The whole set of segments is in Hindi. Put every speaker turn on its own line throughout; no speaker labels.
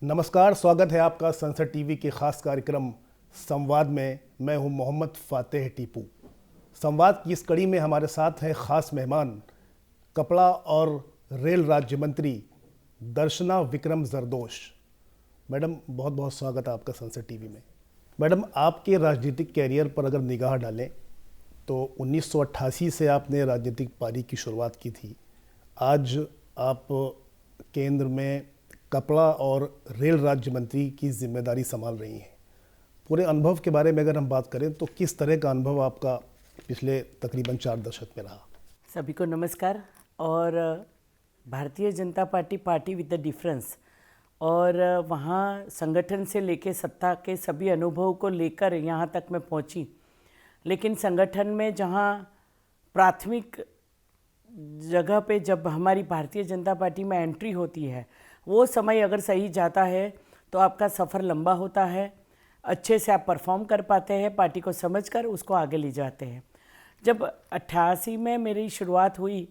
नमस्कार, स्वागत है आपका संसद टीवी के खास कार्यक्रम संवाद में। मैं हूं मोहम्मद फातेह टीपू। संवाद की इस कड़ी में हमारे साथ हैं खास मेहमान, कपड़ा और रेल राज्य मंत्री दर्शना विक्रम जरदोश। मैडम, बहुत बहुत स्वागत है आपका संसद टीवी में। मैडम, आपके राजनीतिक कैरियर पर अगर निगाह डालें तो 1988 से आपने राजनीतिक पारी की शुरुआत की थी। आज आप केंद्र में कपड़ा और रेल राज्य मंत्री की जिम्मेदारी संभाल रही हैं। पूरे अनुभव के बारे में अगर हम बात करें तो किस तरह का अनुभव आपका पिछले तकरीबन 4 दशक में रहा?
सभी को नमस्कार। और Bharatiya Janata party with the difference, और वहाँ संगठन से लेके सत्ता के सभी अनुभव को लेकर यहाँ तक मैं पहुँची। लेकिन संगठन में जहाँ प्राथमिक जगह पे जब हमारी भारतीय जनता पार्टी में एंट्री होती है, वो समय अगर सही जाता है तो आपका सफ़र लंबा होता है, अच्छे से आप परफॉर्म कर पाते हैं, पार्टी को समझकर उसको आगे ले जाते हैं। जब 88 में मेरी शुरुआत हुई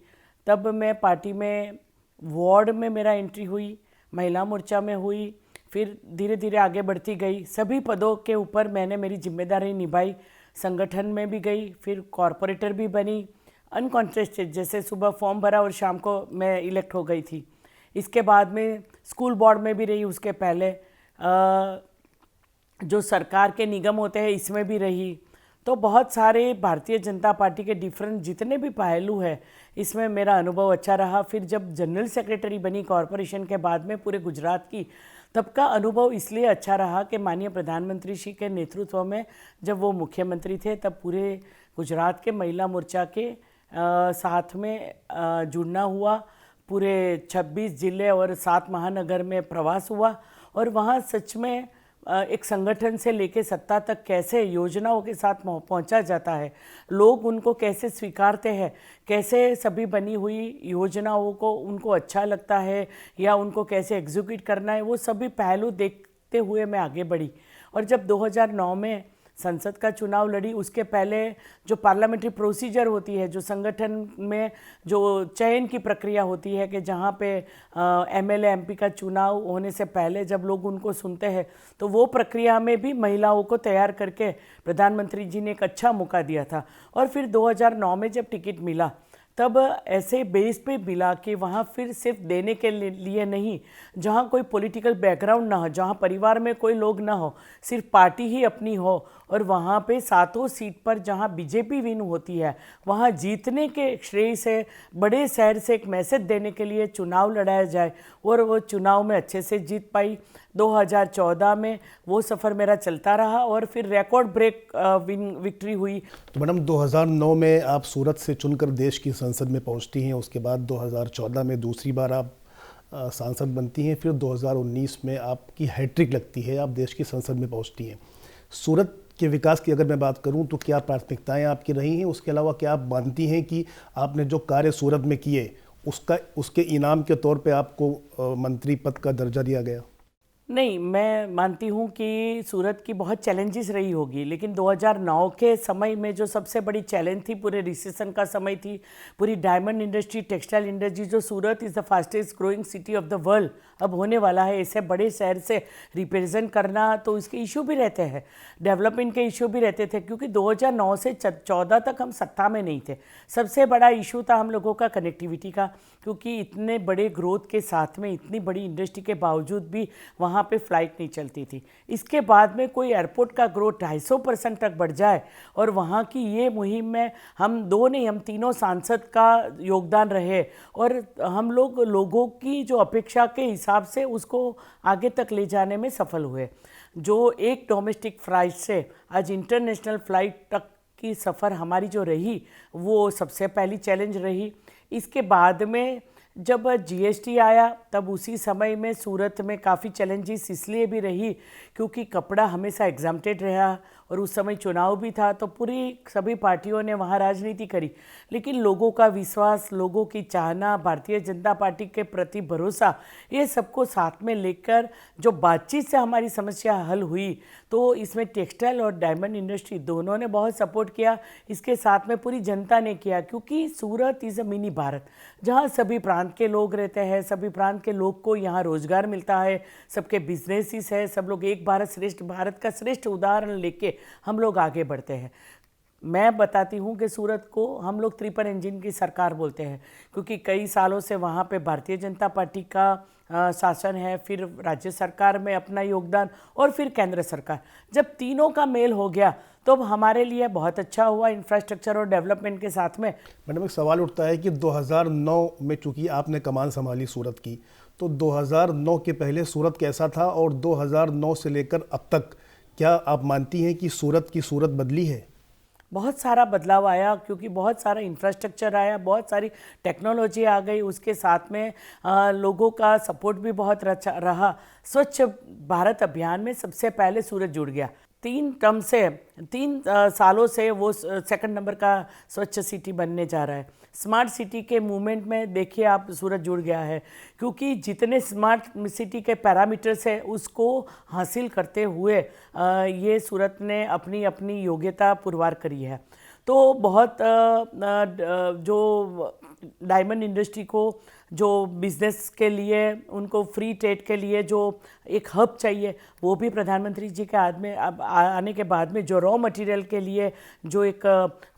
तब मैं पार्टी में वार्ड में मेरा एंट्री हुई, महिला मोर्चा में हुई, फिर धीरे धीरे आगे बढ़ती गई। सभी पदों के ऊपर मैंने मेरी जिम्मेदारी निभाई, संगठन में भी गई, फिर कॉरपोरेटर भी बनी, अनकॉन्टेस्टेड, जैसे सुबह फॉर्म भरा और शाम को मैं इलेक्ट हो गई थी। इसके बाद में स्कूल बोर्ड में भी रही, उसके पहले जो सरकार के निगम होते हैं इसमें भी रही। तो बहुत सारे भारतीय जनता पार्टी के डिफरेंट जितने भी पहलू है इसमें मेरा अनुभव अच्छा रहा। फिर जब जनरल सेक्रेटरी बनी कॉरपोरेशन के बाद में पूरे गुजरात की, तब का अनुभव इसलिए अच्छा रहा कि माननीय प्रधानमंत्री जी के नेतृत्व में जब वो मुख्यमंत्री थे तब पूरे गुजरात के महिला मोर्चा के साथ में जुड़ना हुआ। पूरे 26 जिले और 7 महानगर में प्रवास हुआ और वहाँ सच में एक संगठन से लेके सत्ता तक कैसे योजनाओं के साथ पहुंचा जाता है, लोग उनको कैसे स्वीकारते हैं, कैसे सभी बनी हुई योजनाओं को उनको अच्छा लगता है या उनको कैसे एग्जीक्यूट करना है, वो सभी पहलू देखते हुए मैं आगे बढ़ी। और जब 2009 में संसद का चुनाव लड़ी, उसके पहले जो पार्लियामेंट्री प्रोसीजर होती है, जो संगठन में जो चयन की प्रक्रिया होती है कि जहाँ पे एमएलए एमपी का चुनाव होने से पहले जब लोग उनको सुनते हैं, तो वो प्रक्रिया में भी महिलाओं को तैयार करके प्रधानमंत्री जी ने एक अच्छा मौका दिया था। और फिर 2009 में जब टिकट मिला तब ऐसे बेस पे मिला कि वहाँ फिर सिर्फ देने के लिए नहीं, जहाँ कोई पॉलिटिकल बैकग्राउंड ना हो, जहाँ परिवार में कोई लोग ना हो, सिर्फ पार्टी ही अपनी हो, और वहाँ पे 7 सीट पर जहाँ बीजेपी विन होती है वहाँ जीतने के श्रेय से बड़े शहर से एक मैसेज देने के लिए चुनाव लड़ाया जाए, और वो चुनाव में अच्छे से जीत पाई। 2014 में वो सफ़र मेरा चलता रहा और फिर रिकॉर्ड ब्रेक विक्ट्री हुई।
तो मैडम, 2009 में आप सूरत से चुनकर देश की संसद में पहुंचती हैं। उसके बाद 2014 में दूसरी बार आप सांसद बनती हैं। फिर 2019 में आपकी हैट्रिक लगती है, आप देश की संसद में पहुंचती हैं। सूरत के विकास की अगर मैं बात करूं तो क्या प्राथमिकताएं आपकी रही हैं? उसके अलावा क्या आप मानती हैं कि आपने जो कार्य सूरत में किए उसके इनाम के तौर पे आपको मंत्री पद का दर्जा दिया गया?
नहीं, मैं मानती हूँ कि सूरत की बहुत चैलेंजेस रही होगी, लेकिन 2009 के समय में जो सबसे बड़ी चैलेंज थी, पूरे रिसेशन का समय थी, पूरी डायमंड इंडस्ट्री, टेक्सटाइल इंडस्ट्री, जो Surat is the fastest growing city of the world अब होने वाला है, ऐसे बड़े शहर से रिप्रेजेंट करना, तो इसके इशू भी रहते हैं, डेवलपमेंट के इशू भी रहते थे, क्योंकि 2009 से 14 तक हम सत्ता में नहीं थे। सबसे बड़ा इशू था हम लोगों का कनेक्टिविटी का, क्योंकि इतने बड़े ग्रोथ के साथ में इतनी बड़ी इंडस्ट्री के बावजूद भी वहाँ पे फ्लाइट नहीं चलती थी। इसके बाद में कोई एयरपोर्ट का ग्रोथ 250% तक बढ़ जाए, और वहाँ की ये मुहिम में हम दो नहीं, हम तीनों सांसद का योगदान रहे, और हम लोगों की जो अपेक्षा के हिसाब से उसको आगे तक ले जाने में सफल हुए। जो एक डोमेस्टिक फ्लाइट से आज इंटरनेशनल फ्लाइट तक की सफ़र हमारी जो रही, वो सबसे पहली चैलेंज रही। इसके बाद में जब जीएसटी आया तब उसी समय में सूरत में काफ़ी चैलेंजेस इसलिए भी रही क्योंकि कपड़ा हमेशा एग्जाम्प्टेड रहा, और उस समय चुनाव भी था, तो पूरी सभी पार्टियों ने वहाँ राजनीति करी। लेकिन लोगों का विश्वास, लोगों की चाहना, भारतीय जनता पार्टी के प्रति भरोसा, ये सबको साथ में लेकर जो बातचीत से हमारी समस्या हल हुई, तो इसमें टेक्सटाइल और डायमंड इंडस्ट्री दोनों ने बहुत सपोर्ट किया। इसके साथ में पूरी जनता ने किया, क्योंकि सूरत इज़ अ मिनी भारत, जहाँ सभी प्रांत के लोग रहते हैं, सभी प्रांत के लोग को यहाँ रोजगार मिलता है, सबके बिजनेसिस है, सब लोग एक भारत श्रेष्ठ भारत का श्रेष्ठ उदाहरण लेके हम लोग आगे बढ़ते हैं। मैं बताती हूँ कि सूरत को हम लोग ट्रिपल इंजन की सरकार बोलते हैं, क्योंकि कई सालों से वहाँ पे भारतीय जनता पार्टी का शासन है, फिर राज्य सरकार में अपना योगदान और फिर केंद्र सरकार। जब तीनों का मेल हो गया तो हमारे लिए बहुत अच्छा हुआ इंफ्रास्ट्रक्चर और डेवलपमेंट के साथ में।
मैडम, एक सवाल उठता है कि 2009 में चूंकि आपने कमान संभाली सूरत की, तो 2009 के पहले सूरत कैसा था और 2009 से लेकर अब तक क्या आप मानती हैं कि सूरत की सूरत बदली है?
बहुत सारा बदलाव आया, क्योंकि बहुत सारा इंफ्रास्ट्रक्चर आया, बहुत सारी टेक्नोलॉजी आ गई, उसके साथ में लोगों का सपोर्ट भी बहुत रहा। स्वच्छ भारत अभियान में सबसे पहले सूरत जुड़ गया। 3 सालों से वो सेकंड नंबर का स्वच्छ सिटी बनने जा रहा है। स्मार्ट सिटी के मूवमेंट में देखिए आप, सूरत जुड़ गया है, क्योंकि जितने स्मार्ट सिटी के पैरामीटर्स है उसको हासिल करते हुए ये सूरत ने अपनी अपनी योग्यता पुरवार करी है। तो बहुत जो डायमंड इंडस्ट्री को, जो बिज़नेस के लिए, उनको फ्री ट्रेड के लिए जो एक हब चाहिए, वो भी प्रधानमंत्री जी के आने के बाद में जो रॉ मटेरियल के लिए जो एक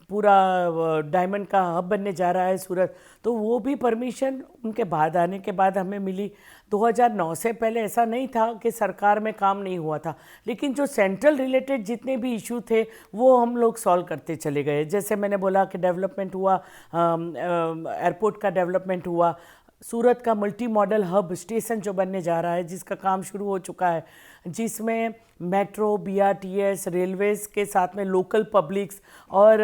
पूरा डायमंड का हब बनने जा रहा है सूरत, तो वो भी परमिशन उनके बाद आने के बाद हमें मिली। 2009 से पहले ऐसा नहीं था कि सरकार में काम नहीं हुआ था, लेकिन जो सेंट्रल रिलेटेड जितने भी इशू थे वो हम लोग सॉल्व करते चले गए। जैसे मैंने बोला कि डेवलपमेंट हुआ, एयरपोर्ट का डेवलपमेंट हुआ, सूरत का मल्टी मॉडल हब स्टेशन जो बनने जा रहा है, जिसका काम शुरू हो चुका है, जिसमें मेट्रो, BRTS, रेलवेज के साथ में लोकल पब्लिक्स और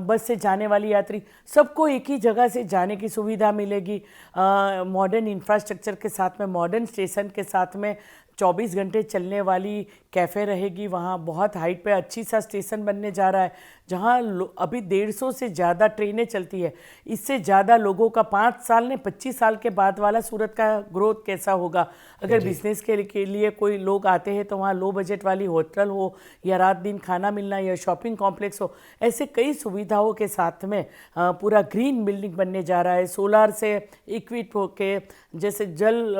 बस से जाने वाली यात्री सबको एक ही जगह से जाने की सुविधा मिलेगी। मॉडर्न इंफ्रास्ट्रक्चर के साथ में, मॉडर्न स्टेशन के साथ में 24 घंटे चलने वाली कैफ़े रहेगी। वहाँ बहुत हाइट पे अच्छी सा स्टेशन बनने जा रहा है, जहाँ अभी 150 से ज़्यादा ट्रेनें चलती है। इससे ज़्यादा लोगों का 5 साल ने 25 साल के बाद वाला सूरत का ग्रोथ कैसा होगा। अगर बिजनेस के लिए कोई लोग आते हैं तो वहाँ लो बजट वाली होटल हो, या रात दिन खाना मिलना, या शॉपिंग कॉम्प्लेक्स हो, ऐसे कई सुविधाओं के साथ में पूरा ग्रीन बिल्डिंग बनने जा रहा है। सोलार से इक्विप होके, जैसे जल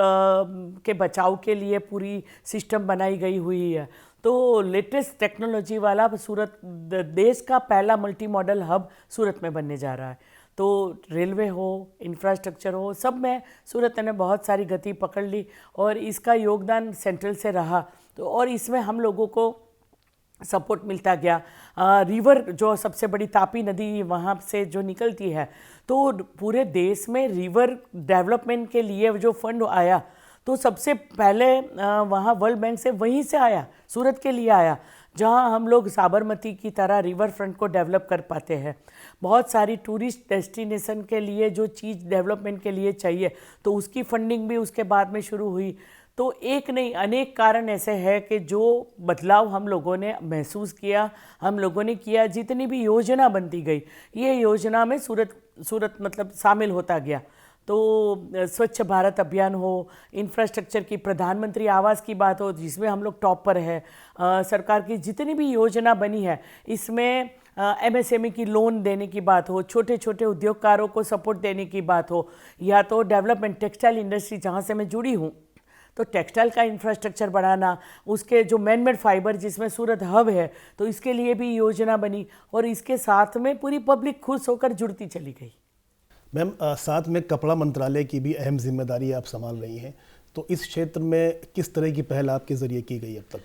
के बचाव के लिए पूरी सिस्टम बनाई गई हुई है। तो लेटेस्ट टेक्नोलॉजी वाला सूरत देश का पहला मल्टी मॉडल हब सूरत में बनने जा रहा है। तो रेलवे हो, इंफ्रास्ट्रक्चर हो, सब में सूरत ने बहुत सारी गति पकड़ ली और इसका योगदान सेंट्रल से रहा। तो और इसमें हम लोगों को सपोर्ट मिलता गया। रिवर जो सबसे बड़ी तापी नदी वहाँ से जो निकलती है, तो पूरे देश में रिवर डेवलपमेंट के लिए जो फंड आया, तो सबसे पहले वहाँ वर्ल्ड बैंक से वहीं से आया, सूरत के लिए आया, जहाँ हम लोग साबरमती की तरह रिवर फ्रंट को डेवलप कर पाते हैं। बहुत सारी टूरिस्ट डेस्टिनेशन के लिए जो चीज़ डेवलपमेंट के लिए चाहिए, तो उसकी फंडिंग भी उसके बाद में शुरू हुई। तो एक नहीं, अनेक कारण ऐसे हैं कि जो बदलाव हम लोगों ने महसूस किया, हम लोगों ने किया, जितनी भी योजना बनती गई, ये योजना में सूरत मतलब शामिल होता गया। तो स्वच्छ भारत अभियान हो, इंफ्रास्ट्रक्चर की, प्रधानमंत्री आवास की बात हो, जिसमें हम लोग टॉप पर है, सरकार की जितनी भी योजना बनी है, इसमें MSME की लोन देने की बात हो, छोटे छोटे उद्योगकारों को सपोर्ट देने की बात हो, या तो डेवलपमेंट टेक्सटाइल इंडस्ट्री जहाँ से मैं जुड़ी हूँ, तो टेक्सटाइल का इंफ्रास्ट्रक्चर बढ़ाना, उसके जो मैनमेड फाइबर जिसमें सूरत हब है, तो इसके लिए भी योजना बनी, और इसके साथ में पूरी पब्लिक खुश होकर जुड़ती चली गई।
मैम, साथ में कपड़ा मंत्रालय की भी अहम जिम्मेदारी आप संभाल रही हैं, तो इस क्षेत्र में किस तरह की पहल आपके ज़रिए की गई अब तक?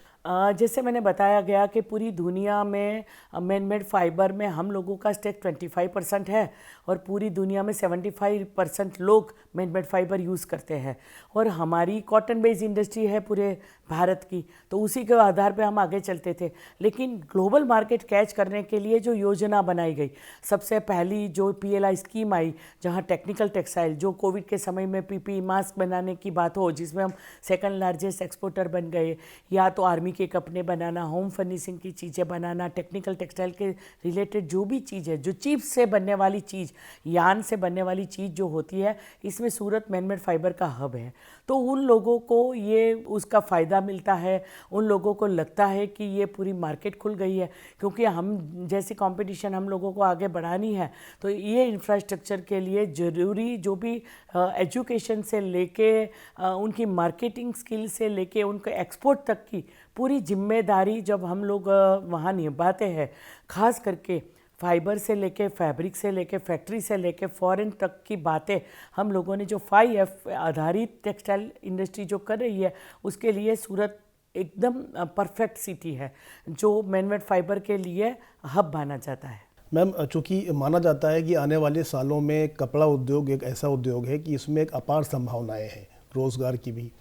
जैसे मैंने बताया गया कि पूरी दुनिया में मैनमेड फाइबर में हम लोगों का स्टेक 25% है, और पूरी दुनिया में 75% लोग मैनमेड फाइबर यूज़ करते हैं। और हमारी कॉटन बेस्ड इंडस्ट्री है पूरे भारत की, तो उसी के आधार पे हम आगे चलते थे। लेकिन ग्लोबल मार्केट कैच करने के लिए जो योजना बनाई गई, सबसे पहली जो PLI स्कीम आई, जहां टेक्निकल टेक्सटाइल, जो कोविड के समय में PPE मास्क बनाने की बात हो, जिसमें हम सेकंड लार्जेस्ट एक्सपोर्टर बन गए, या तो आर्मी के कपड़े बनाना, होम फर्निशिंग की चीज़ें बनाना, टेक्निकल टेक्सटाइल के रिलेटेड जो भी चीज़ है, जो चिप्स से बनने वाली चीज़, यान से बनने वाली चीज़ जो होती है, इसमें सूरत मैनमेड फाइबर का हब है। तो उन लोगों को ये उसका फ़ायदा मिलता है, उन लोगों को लगता है कि ये पूरी मार्केट खुल गई है, क्योंकि हम जैसी कंपटीशन हम लोगों को आगे बढ़ानी है, तो ये इंफ्रास्ट्रक्चर के लिए ज़रूरी जो भी एजुकेशन से लेके उनकी मार्केटिंग स्किल से लेके उनके एक्सपोर्ट तक की पूरी जिम्मेदारी जब हम लोग वहाँ निभाते हैं, ख़ास करके फाइबर से लेके, फैब्रिक से लेके, फैक्ट्री से लेके फॉरेन तक की बातें हम लोगों ने जो 5F आधारित टेक्सटाइल इंडस्ट्री जो कर रही है, उसके लिए सूरत एकदम परफेक्ट सिटी है जो मैनमेड फाइबर के लिए हब माना जाता है।
मैम, चूँकि माना जाता है कि आने वाले सालों में कपड़ा उद्योग एक ऐसा उद्योग है कि इसमें एक अपार संभावनाएं हैं रोज़गार की भी,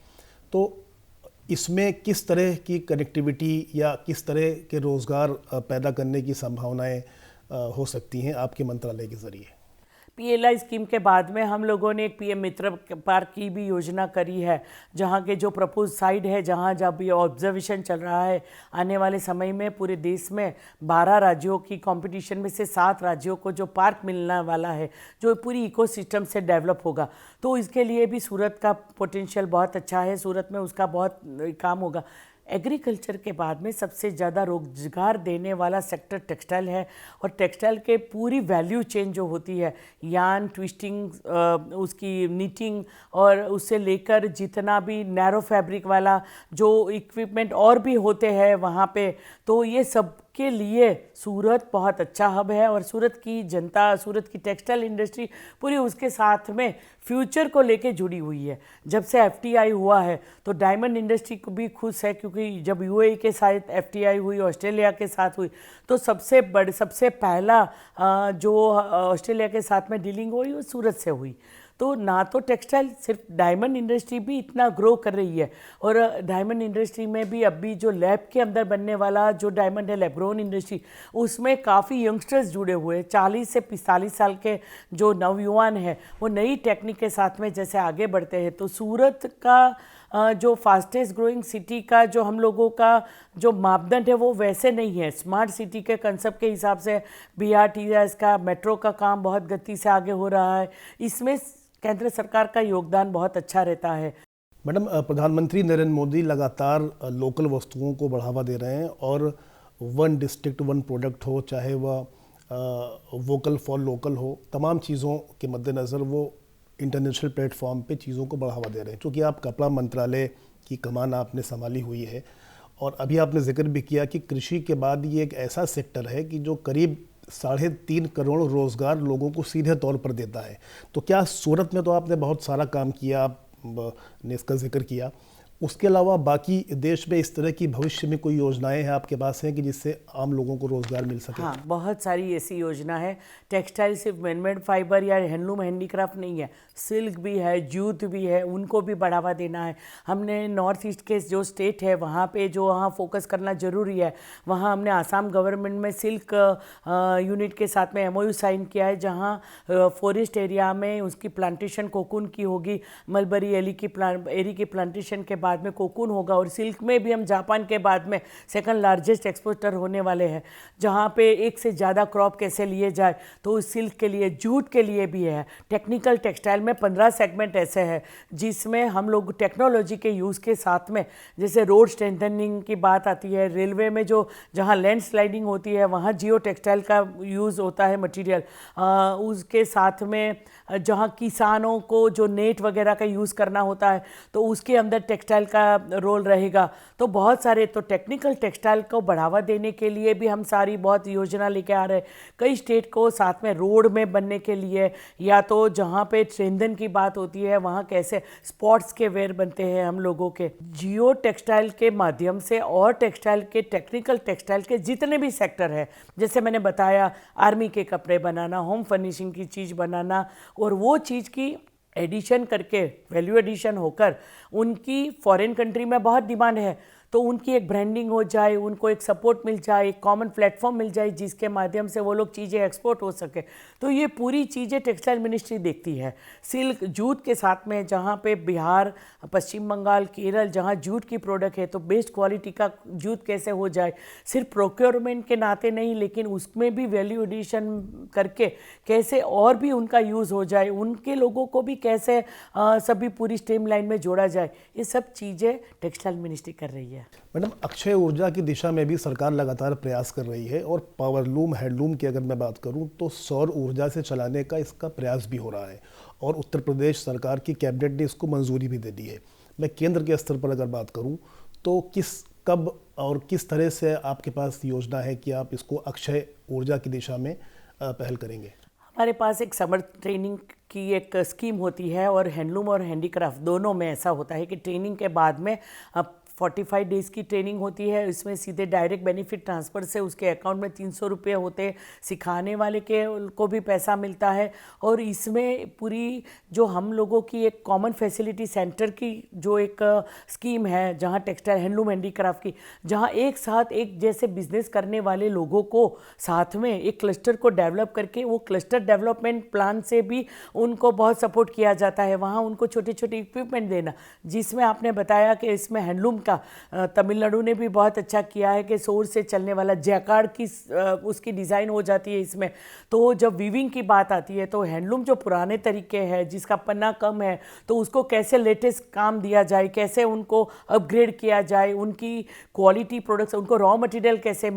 तो इसमें किस तरह की कनेक्टिविटी या किस तरह के रोज़गार पैदा करने की संभावनाएं हो सकती हैं आपके मंत्रालय के ज़रिए?
PLI स्कीम के बाद में हम लोगों ने एक PM मित्र पार्क की भी योजना करी है, जहाँ के जो प्रपोज साइट है, जहाँ जब ये ऑब्जर्वेशन चल रहा है, आने वाले समय में पूरे देश में 12 राज्यों की कंपटीशन में से 7 राज्यों को जो पार्क मिलने वाला है, जो पूरी इकोसिस्टम से डेवलप होगा, तो इसके लिए भी सूरत का पोटेंशियल बहुत अच्छा है, सूरत में उसका बहुत काम होगा। एग्रीकल्चर के बाद में सबसे ज़्यादा रोजगार देने वाला सेक्टर टेक्सटाइल है, और टेक्सटाइल के पूरी वैल्यू चेन जो होती है, यान, ट्विस्टिंग, उसकी नीटिंग, और उससे लेकर जितना भी नैरो फैब्रिक वाला जो इक्विपमेंट और भी होते हैं वहाँ पे, तो ये सब के लिए सूरत बहुत अच्छा हब है। और सूरत की जनता, सूरत की टेक्सटाइल इंडस्ट्री पूरी उसके साथ में फ्यूचर को लेके जुड़ी हुई है। जब से FTI हुआ है तो डायमंड इंडस्ट्री को भी खुश है, क्योंकि जब UAE के साथ FTI हुई, ऑस्ट्रेलिया के साथ हुई, तो सबसे पहला जो ऑस्ट्रेलिया के साथ में डीलिंग हुई वो सूरत से हुई। तो ना तो टेक्सटाइल, सिर्फ डायमंड इंडस्ट्री भी इतना ग्रो कर रही है, और डायमंड इंडस्ट्री में भी अभी जो लैब के अंदर बनने वाला जो डायमंड है, लैब्रोन इंडस्ट्री, उसमें काफ़ी यंगस्टर्स जुड़े हुए हैं। 40 से 45 साल के जो नवयुवान हैं, वो नई टेक्निक के साथ में जैसे आगे बढ़ते हैं, तो सूरत का जो फास्टेस्ट ग्रोइंग सिटी का जो हम लोगों का जो मापदंड है वो वैसे नहीं है। स्मार्ट सिटी के कंसेप्ट के हिसाब से BRTS का, मेट्रो का काम बहुत गति से आगे हो रहा है, इसमें केंद्र सरकार का योगदान बहुत अच्छा रहता है।
मैडम, प्रधानमंत्री नरेंद्र मोदी लगातार लोकल वस्तुओं को बढ़ावा दे रहे हैं, और 1 डिस्ट्रिक्ट 1 प्रोडक्ट हो, चाहे वह वोकल फॉर लोकल हो, तमाम चीज़ों के मद्देनज़र वो इंटरनेशनल प्लेटफॉर्म पे चीज़ों को बढ़ावा दे रहे हैं। क्योंकि आप कपड़ा मंत्रालय की कमान आपने संभाली हुई है, और अभी आपने जिक्र भी किया कि कृषि के बाद ये एक ऐसा सेक्टर है कि जो करीब 3.5 करोड़ रोज़गार लोगों को सीधे तौर पर देता है। तो क्या सूरत में तो आपने बहुत सारा काम किया, आपने इसका जिक्र किया, उसके अलावा बाकी देश में इस तरह की भविष्य में कोई योजनाएं हैं आपके पास हैं कि जिससे आम लोगों को रोज़गार मिल सके?
हाँ, बहुत सारी ऐसी योजना है। टेक्सटाइल सिर्फ मैनमेड फाइबर या हैंडलूम हैंडीक्राफ्ट नहीं है, सिल्क भी है, जूट भी है, उनको भी बढ़ावा देना है। हमने नॉर्थ ईस्ट के जो स्टेट है वहाँ पे जो वहाँ फोकस करना ज़रूरी है, वहाँ हमने आसाम गवर्नमेंट में सिल्क यूनिट के साथ में MOU साइन किया है, जहाँ फॉरेस्ट एरिया में उसकी प्लांटेशन कोकून की होगी, मलबरी एरी की प्लांटेशन के बाद में कोकून होगा, और सिल्क में भी हम जापान के बाद में सेकंड लार्जेस्ट एक्सपोर्टर होने वाले हैं, जहाँ पे एक से ज़्यादा क्रॉप कैसे लिए जाए, तो उस सिल्क के लिए, जूट के लिए भी है। टेक्निकल टेक्सटाइल में 15 सेगमेंट ऐसे हैं जिसमें हम लोग टेक्नोलॉजी के यूज़ के साथ में, जैसे रोड स्ट्रेंथनिंग की बात आती है, रेलवे में जो जहाँ लैंड स्लाइडिंग होती है वहाँ जियो टेक्सटाइल का यूज़ होता है मटीरियल, उसके साथ में जहाँ किसानों को जो नेट वगैरह का यूज़ करना होता है तो उसके अंदर टेक्सटाइल का रोल रहेगा। तो बहुत सारे, तो टेक्निकल टेक्सटाइल को बढ़ावा देने के लिए भी हम सारी बहुत योजना लेके आ रहे हैं। कई स्टेट को साथ में रोड में बनने के लिए, या तो जहाँ पे ट्रेंडन की बात होती है वहाँ कैसे स्पॉट्स के वेयर बनते हैं हम लोगों के, जियो टेक्सटाइल के माध्यम से, और टेक्सटाइल के, टेक्निकल टेक्सटाइल के जितने भी सेक्टर है, जैसे मैंने बताया आर्मी के कपड़े बनाना, होम फर्निशिंग की चीज़ बनाना, और वो चीज़ की एडिशन करके वैल्यू एडिशन होकर उनकी फॉरेन कंट्री में बहुत डिमांड है, तो उनकी एक ब्रांडिंग हो जाए, उनको एक सपोर्ट मिल जाए, एक कॉमन प्लेटफॉर्म मिल जाए जिसके माध्यम से वो लोग चीज़ें एक्सपोर्ट हो सके। तो ये पूरी चीज़ें टेक्सटाइल मिनिस्ट्री देखती है। सिल्क जूट के साथ में जहाँ पे बिहार, पश्चिम बंगाल, केरल जहाँ जूट की प्रोडक्ट है, तो बेस्ट क्वालिटी का जूट कैसे हो जाए, सिर्फ प्रोक्योरमेंट के नाते नहीं लेकिन उसमें भी वैल्यू एडिशन करके कैसे और भी उनका यूज़ हो जाए, उनके लोगों को भी कैसे सभी पूरी स्ट्रीम लाइन में जोड़ा जाए, ये सब चीज़ें टेक्सटाइल मिनिस्ट्री कर रही है।
मैडम, अक्षय ऊर्जा की दिशा में भी सरकार लगातार प्रयास कर रही है और पावरलूम, हैंडलूम की अगर मैं बात करूं तो सौर ऊर्जा से चलाने का इसका प्रयास भी हो रहा है और उत्तर प्रदेश सरकार की कैबिनेट ने इसको मंजूरी भी दे दी है। मैं केंद्र के स्तर पर अगर बात करूं तो कब और किस तरह से आपके पास योजना है कि आप इसको अक्षय ऊर्जा की दिशा में पहल करेंगे?
हमारे पास एक समर ट्रेनिंग की एक स्कीम होती है और हैंडलूम और हैंडीक्राफ्ट दोनों में ऐसा होता है कि ट्रेनिंग के बाद में 45 डेज़ की ट्रेनिंग होती है। इसमें सीधे डायरेक्ट बेनिफिट ट्रांसफ़र से उसके अकाउंट में 300 रुपये होते, सिखाने वाले के को भी पैसा मिलता है। और इसमें पूरी जो हम लोगों की एक कॉमन फैसिलिटी सेंटर की जो एक स्कीम है, जहां टेक्सटाइल, हैंडलूम, हैंडीक्राफ्ट की, जहां एक साथ एक जैसे बिजनेस करने वाले लोगों को साथ में एक क्लस्टर को डेवलप करके वो क्लस्टर डेवलपमेंट प्लान से भी उनको बहुत सपोर्ट किया जाता है। वहाँ उनको छोटे छोटे इक्विपमेंट देना, जिसमें आपने बताया कि इसमें हैंडलूम तमिलनाडु ने भी बहुत अच्छा किया है कि सौर से चलने वाला जैकार्ड की उसकी डिज़ाइन हो जाती है इसमें। तो जब वीविंग की बात आती है तो हैंडलूम जो पुराने तरीके हैं जिसका पन्ना कम है, तो उसको कैसे लेटेस्ट काम दिया जाए, कैसे उनको अपग्रेड किया जाए, उनकी क्वालिटी प्रोडक्ट्स, उनको रॉ मटेरियल कैसे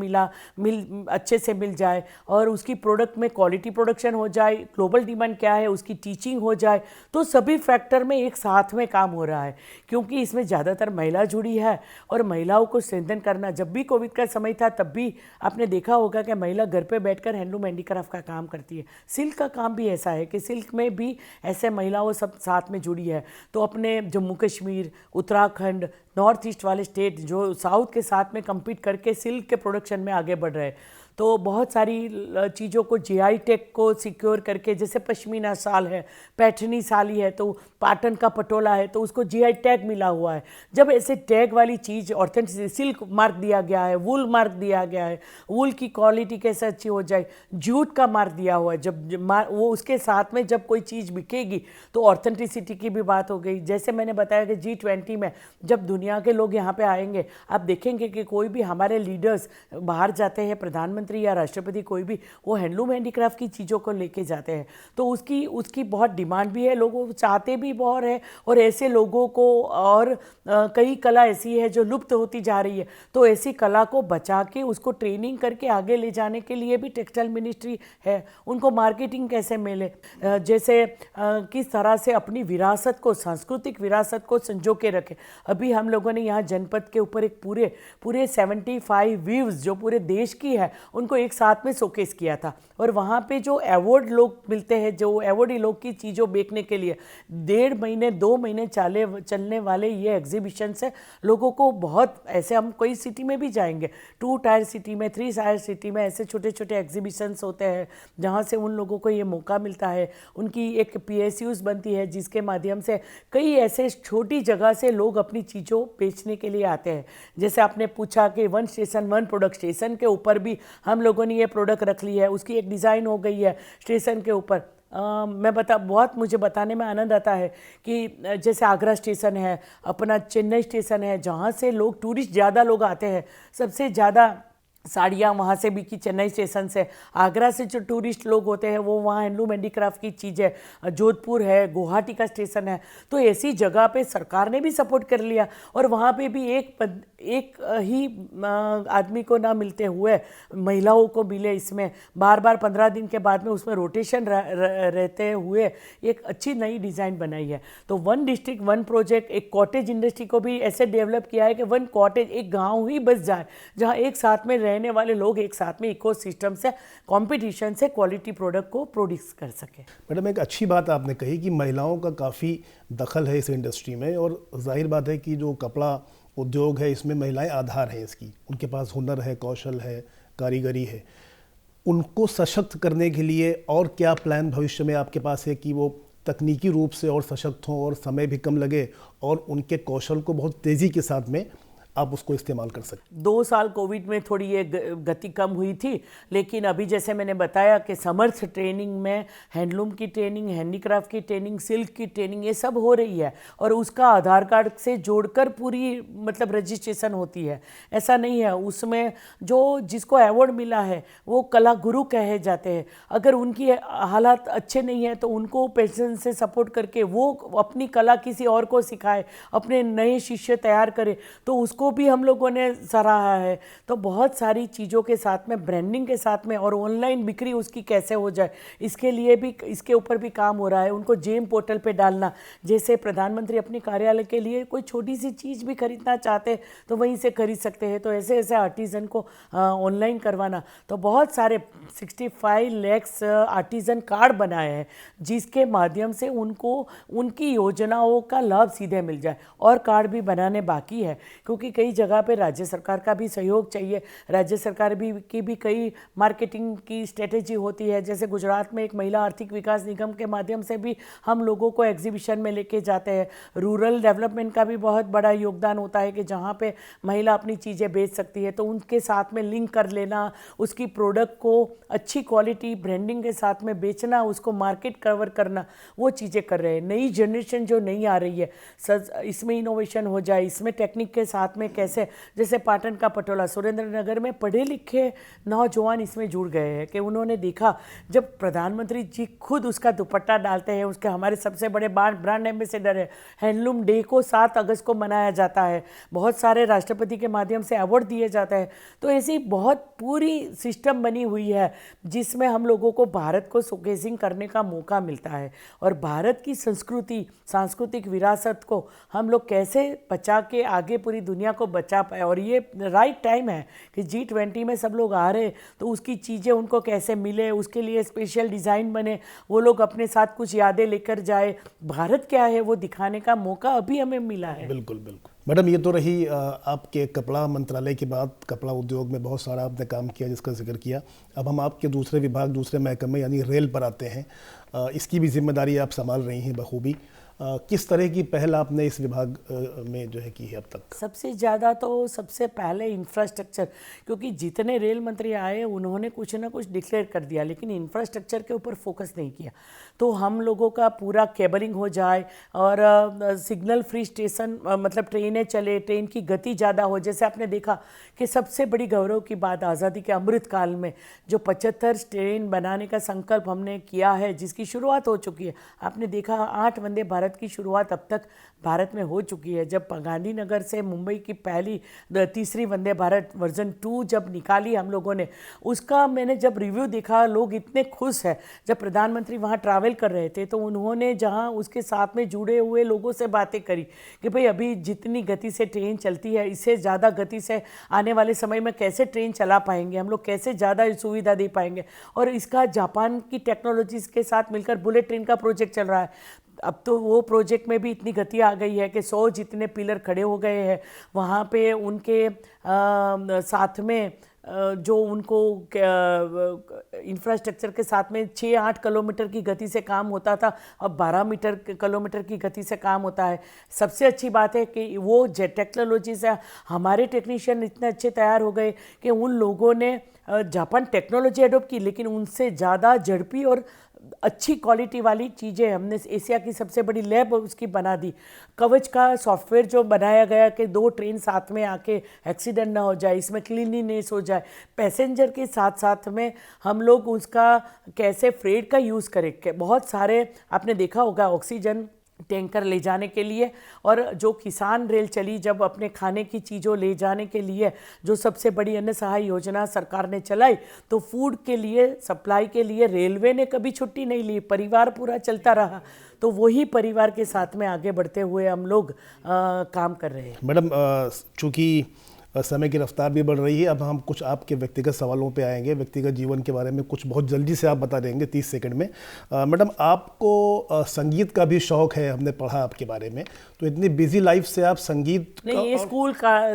अच्छे से मिल जाए और उसकी प्रोडक्ट में क्वालिटी प्रोडक्शन हो जाए, ग्लोबल डिमांड क्या है उसकी टीचिंग हो जाए। तो सभी फैक्टर में एक साथ में काम हो रहा है, क्योंकि इसमें ज़्यादातर महिला जुड़ी है और महिलाओं को स्ट्रेंथन करना। जब भी कोविड का समय था तब भी आपने देखा होगा कि महिला घर पे बैठकर हैंडलूम, हैंडीक्राफ्ट का काम करती है। सिल्क का काम भी ऐसा है कि सिल्क में भी ऐसे महिलाओं सब साथ में जुड़ी है। तो अपने जम्मू कश्मीर, उत्तराखंड, नॉर्थ ईस्ट वाले स्टेट जो साउथ के साथ में कम्पीट करके सिल्क के प्रोडक्शन में आगे बढ़ रहे हैं। तो बहुत सारी चीज़ों को जीआई टैग को सिक्योर करके, जैसे पश्मीना शाल है, पैठनी साड़ी है, तो पाटन का पटोला है, तो उसको जीआई टैग मिला हुआ है। जब ऐसे टैग वाली चीज़ ऑथेंटिक, सिल्क मार्क दिया गया है, वूल मार्क दिया गया है, वूल की क्वालिटी कैसे अच्छी हो जाए, जूट का मार्क दिया हुआ है, जब वो उसके साथ में जब कोई चीज़ बिकेगी तो ऑथेंटिसिटी की भी बात हो गई। जैसे मैंने बताया कि G20 में जब दुनिया के लोग यहाँ पे आएंगे, आप देखेंगे कि कोई भी हमारे लीडर्स बाहर जाते हैं, प्रधानमंत्री या राष्ट्रपति कोई भी, वो हैंडलूम, हैंडीक्राफ्ट की चीज़ों को लेके जाते हैं। तो उसकी बहुत डिमांड भी है, लोगों चाहते भी बहुत है। और ऐसे लोगों को, और कई कला ऐसी है जो लुप्त होती जा रही है, तो ऐसी कला को बचा के उसको ट्रेनिंग करके आगे ले जाने के लिए भी टेक्सटाइल मिनिस्ट्री है। उनको मार्केटिंग कैसे मिले, जैसे किस तरह से अपनी विरासत को, सांस्कृतिक विरासत को संजो के रखे। अभी हम लोगों ने यहाँ जनपद के ऊपर एक पूरे 75 वीव्स जो पूरे देश की है उनको एक साथ में शोकेस किया था। और वहाँ पे जो अवार्ड लोग मिलते हैं, जो अवार्डी लोग की चीज़ों बेचने के लिए 1.5 महीने 2 महीने चलने वाले ये एग्जीबिशन से लोगों को बहुत, ऐसे हम कोई सिटी में भी जाएंगे, 2 टायर सिटी में, 3 टायर सिटी में ऐसे छोटे छोटे एग्जीबिशंस होते हैं जहाँ से उन लोगों को ये मौका मिलता है। उनकी एक PSUs बनती है जिसके माध्यम से कई ऐसे छोटी जगह से लोग अपनी चीज़ों बेचने के लिए आते हैं। जैसे आपने पूछा कि 1 स्टेशन 1 प्रोडक्ट, स्टेशन के ऊपर भी हम लोगों ने ये प्रोडक्ट रख ली है, उसकी एक डिज़ाइन हो गई है स्टेशन के ऊपर। बहुत मुझे बताने में आनंद आता है कि जैसे आगरा स्टेशन है, अपना चेन्नई स्टेशन है, जहाँ से लोग टूरिस्ट ज़्यादा लोग आते हैं, सबसे ज़्यादा साड़ियाँ वहाँ से बिकी चेन्नई स्टेशन से। आगरा से जो टूरिस्ट लोग होते हैं वो वहाँ हैंडलूम, हैंडीक्राफ्ट की चीज़ें, जोधपुर है, गुवाहाटी का स्टेशन है। तो ऐसी जगह पे सरकार ने भी सपोर्ट कर लिया और वहाँ पे भी एक ही आदमी को ना मिलते हुए महिलाओं को मिले। इसमें बार 15 दिन के बाद में उसमें रोटेशन रहते हुए एक अच्छी नई डिज़ाइन बनाई है। तो 1 डिस्ट्रिक्ट 1 प्रोजेक्ट, एक कॉटेज इंडस्ट्री को भी ऐसे डेवलप किया है कि 1 कॉटेज, एक गाँव ही बस जाए जहाँ एक साथ में रहने वाले लोग एक साथ में इकोसिस्टम से, कंपटीशन से क्वालिटी प्रोडक्ट को प्रोड्यूस कर सके।
मैडम, एक अच्छी बात आपने कही कि महिलाओं का काफ़ी दखल है इस इंडस्ट्री में, और जाहिर बात है कि जो कपड़ा उद्योग है इसमें महिलाएं आधार हैं इसकी। उनके पास हुनर है, कौशल है, कारीगरी है। उनको सशक्त करने के लिए और क्या प्लान भविष्य में आपके पास है कि वो तकनीकी रूप से और सशक्त हों और समय भी कम लगे और उनके कौशल को बहुत तेज़ी के साथ में आप उसको इस्तेमाल कर सकते।
2 साल कोविड में थोड़ी ये गति कम हुई थी, लेकिन अभी जैसे मैंने बताया कि समर्थ ट्रेनिंग में हैंडलूम की ट्रेनिंग, हैंडीक्राफ्ट की ट्रेनिंग, सिल्क की ट्रेनिंग, ये सब हो रही है और उसका आधार कार्ड से जोड़कर पूरी मतलब रजिस्ट्रेशन होती है। ऐसा नहीं है, उसमें जो जिसको अवार्ड मिला है वो कला गुरु कहे जाते हैं। अगर उनकी हालात अच्छे नहीं है तो उनको पेशेंस से सपोर्ट करके वो अपनी कला किसी और को सिखाए, अपने नए शिष्य तैयार करे, तो उसको भी हम लोगों ने सराहा है। तो बहुत सारी चीज़ों के साथ में, ब्रांडिंग के साथ में, और ऑनलाइन बिक्री उसकी कैसे हो जाए इसके लिए भी, इसके ऊपर भी काम हो रहा है। उनको जेम पोर्टल पे डालना, जैसे प्रधानमंत्री अपने कार्यालय के लिए कोई छोटी सी चीज़ भी खरीदना चाहते हैं तो वहीं से खरीद सकते हैं। तो ऐसे ऐसे आर्टिज़न को ऑनलाइन करवाना, तो बहुत सारे 65 लाख आर्टिज़न कार्ड बनाए हैं जिसके माध्यम से उनको उनकी योजनाओं का लाभ सीधे मिल जाए। और कार्ड भी बनाने बाकी है, क्योंकि कई जगह पे राज्य सरकार का भी सहयोग चाहिए। राज्य सरकार की भी कई मार्केटिंग की स्ट्रेटेजी होती है। जैसे गुजरात में एक महिला आर्थिक विकास निगम के माध्यम से भी हम लोगों को एग्जीबिशन में लेके जाते हैं। रूरल डेवलपमेंट का भी बहुत बड़ा योगदान होता है कि जहाँ पे महिला अपनी चीज़ें बेच सकती है तो उनके साथ में लिंक कर लेना, उसकी प्रोडक्ट को अच्छी क्वालिटी ब्रांडिंग के साथ में बेचना, उसको मार्केट कवर करना, वो चीज़ें कर रहे हैं। नई जनरेशन जो नहीं आ रही है, इसमें इनोवेशन हो जाए, इसमें टेक्निक के साथ में कैसे, जैसे पाटन का पटोला, सुरेंद्र नगर में पढ़े लिखे नौजवान इसमें जुड़ गए हैं कि उन्होंने देखा जब प्रधानमंत्री जी खुद उसका दुपट्टा डालते हैं, उसके हमारे सबसे बड़े ब्रांड एम्बेसडर है। हैंडलूम डे को 7 अगस्त को मनाया जाता है, बहुत सारे राष्ट्रपति के माध्यम से अवार्ड दिए जाते हैं। तो ऐसी बहुत पूरी सिस्टम बनी हुई है जिसमें हम लोगों को भारत को शोकेसिंग करने का मौका मिलता है और भारत की संस्कृति, सांस्कृतिक विरासत को हम लोग कैसे बचा के आगे पूरी दुनिया को बचा पाए। और ये राइट टाइम है कि G20 में सब लोग आ रहे, तो उसकी चीज़ें उनको कैसे मिले, उसके लिए स्पेशल डिज़ाइन बने, वो लोग अपने साथ कुछ यादें लेकर जाए, भारत क्या है वो दिखाने का मौका अभी हमें मिला है।
बिल्कुल बिल्कुल। मैडम, ये तो रही आपके कपड़ा मंत्रालय की बात। कपड़ा उद्योग में बहुत सारा आपने काम किया जिसका जिक्र किया। अब हम आपके दूसरे विभाग, दूसरे महकमे यानी रेल पर आते हैं। इसकी भी जिम्मेदारी आप संभाल रही हैं बखूबी। किस तरह की पहल आपने इस विभाग में जो है की है अब तक?
सबसे ज़्यादा तो सबसे पहले इंफ्रास्ट्रक्चर, क्योंकि जितने रेल मंत्री आए उन्होंने कुछ ना कुछ डिक्लेयर कर दिया लेकिन इंफ्रास्ट्रक्चर के ऊपर फोकस नहीं किया। तो हम लोगों का पूरा केबलिंग हो जाए और सिग्नल फ्री स्टेशन, मतलब ट्रेनें चले, ट्रेन की गति ज़्यादा हो। जैसे आपने देखा कि सबसे बड़ी गौरव की बात, आज़ादी के अमृत काल में जो 75 ट्रेन बनाने का संकल्प हमने किया है, जिसकी शुरुआत हो चुकी है। आपने देखा 8 वंदे भारत की शुरुआत अब तक भारत में हो चुकी है। जब गांधीनगर से मुंबई की पहली तीसरी वंदे भारत वर्जन 2 जब निकाली हम लोगों ने, उसका मैंने जब रिव्यू देखा, लोग इतने खुश हैं। जब प्रधानमंत्री वहाँ ट्रैवल कर रहे थे तो उन्होंने जहाँ उसके साथ में जुड़े हुए लोगों से बातें करी कि भाई अभी जितनी गति से ट्रेन चलती है, इससे ज़्यादा गति से आने वाले समय में कैसे ट्रेन चला पाएंगे, हम लोग कैसे ज़्यादा सुविधा दे पाएंगे। और इसका जापान की टेक्नोलॉजीज़ के साथ मिलकर बुलेट ट्रेन का प्रोजेक्ट चल रहा है। अब तो वो प्रोजेक्ट में भी इतनी गति आ गई है कि 100 जितने पिलर खड़े हो गए हैं वहाँ पे। उनके साथ में जो उनको इंफ्रास्ट्रक्चर के साथ में 6-8 किलोमीटर की गति से काम होता था, अब 12 किलोमीटर की गति से काम होता है। सबसे अच्छी बात है कि वो जेट टेक्नोलॉजी से हमारे टेक्नीशियन इतने अच्छे तैयार हो गए कि उन लोगों ने जापान टेक्नोलॉजी एडोप्ट की, लेकिन उनसे ज़्यादा झड़पी और अच्छी क्वालिटी वाली चीज़ें हमने एशिया की सबसे बड़ी लैब उसकी बना दी। कवच का सॉफ्टवेयर जो बनाया गया कि 2 ट्रेन साथ में आके एक्सीडेंट ना हो जाए, इसमें क्लीनलीनेस हो जाए, पैसेंजर के साथ साथ में हम लोग उसका कैसे फ्रेट का यूज़ करें। बहुत सारे आपने देखा होगा ऑक्सीजन टैंकर ले जाने के लिए, और जो किसान रेल चली जब अपने खाने की चीज़ों ले जाने के लिए, जो सबसे बड़ी अन्न सहाय योजना सरकार ने चलाई, तो फूड के लिए, सप्लाई के लिए रेलवे ने कभी छुट्टी नहीं ली, परिवार पूरा चलता रहा। तो वही परिवार के साथ में आगे बढ़ते हुए हम लोग काम कर रहे हैं।
मैडम, चूँकि समय की रफ्तार भी बढ़ रही है। अब हम कुछ आपके व्यक्तिगत सवालों पे आएंगे, व्यक्तिगत जीवन के बारे में कुछ बहुत जल्दी से आप बता देंगे 30 सेकंड में। मैडम, आपको संगीत का भी शौक़ है, हमने पढ़ा आपके बारे में, तो इतनी बिजी लाइफ से आप संगीत
नहीं, ये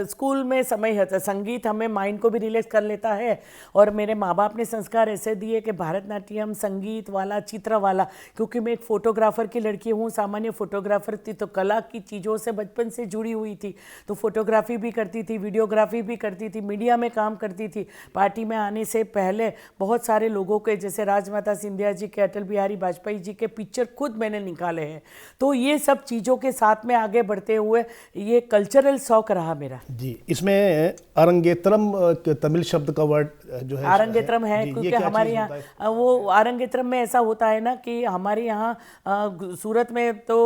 स्कूल में समय है। संगीत हमें माइंड को भी रिलैक्स कर लेता है, और मेरे माँ बाप ने संस्कार ऐसे दिए कि भरतनाट्यम संगीत वाला, चित्र वाला, क्योंकि मैं एक फोटोग्राफर की लड़की हूँ, सामान्य फोटोग्राफर थी, तो कला की चीज़ों से बचपन से जुड़ी हुई थी। तो फोटोग्राफी भी करती थी, वीडियोग्राफी भी करती थी, मीडिया में काम करती थी। पार्टी में आने से पहले बहुत सारे लोगों के, जैसे राजमाता सिंधिया जी के, अटल बिहारी वाजपेयी जी के पिक्चर खुद मैंने निकाले हैं। तो ये सब चीज़ों के साथ में आगे बढ़ते हुए ये कल्चरल शौक रहा मेरा
जी। इसमें अरंगेत्रम तमिल शब्द का वर्ड जो है
आरंगेत्रम है, क्योंकि हमारे यहाँ वो आरंगेत्रम में ऐसा होता है ना कि हमारे यहाँ सूरत में तो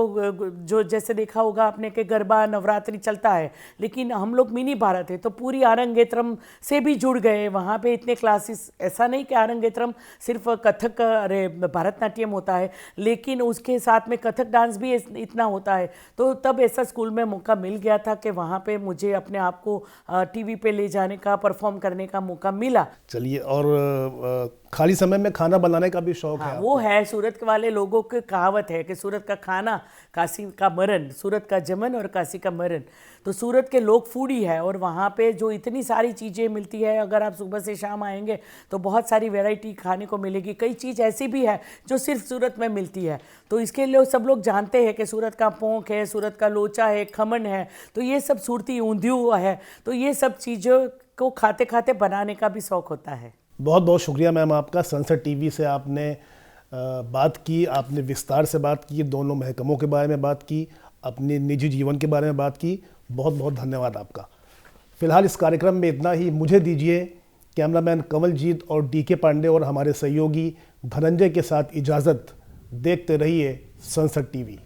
जो जैसे देखा होगा आपने कि गरबा नवरात्रि चलता है, लेकिन हम लोग मिनी भारत है तो पूरी आरंगेत्रम से भी जुड़ गए। वहाँ पे इतने क्लासेस, ऐसा नहीं कि आरंगेत्रम सिर्फ कथक अरे भरतनाट्यम होता है, लेकिन उसके साथ में कथक डांस भी इतना होता है। तो तब ऐसा स्कूल में मौका मिल गया था कि वहाँ पे मुझे अपने आप को टीवी पे ले जाने का, परफॉर्म करने का मौका मिला।
चलिए, और खाली समय में खाना बनाने का भी शौक है?
वो है, सूरत वाले लोगों की कहावत है कि सूरत का खाना काशी का मरण, सूरत का जमन और काशी का मरण। तो सूरत के लोग फूडी है, और वहाँ पे जो इतनी सारी चीज़ें मिलती है, अगर आप सुबह से शाम आएंगे तो बहुत सारी वैरायटी खाने को मिलेगी। कई चीज़ ऐसी भी है जो सिर्फ सूरत में मिलती है, तो इसके लिए सब लोग जानते हैं कि सूरत का पोंक है, सूरत का लोचा है, खमन है, तो ये सब सूरती ऊंधियू है। तो ये सब चीज़ों को खाते खाते बनाने का भी शौक़ होता है।
बहुत बहुत शुक्रिया मैम आपका। संसद टीवी से आपने बात की, आपने विस्तार से बात की, दोनों महकमों के बारे में बात की, अपने निजी जीवन के बारे में बात की। बहुत बहुत धन्यवाद आपका। फिलहाल इस कार्यक्रम में इतना ही। मुझे दीजिए कैमरामैन कंवलजीत और डीके पांडे और हमारे सहयोगी धनंजय के साथ इजाज़त। देखते रहिए संसद टीवी।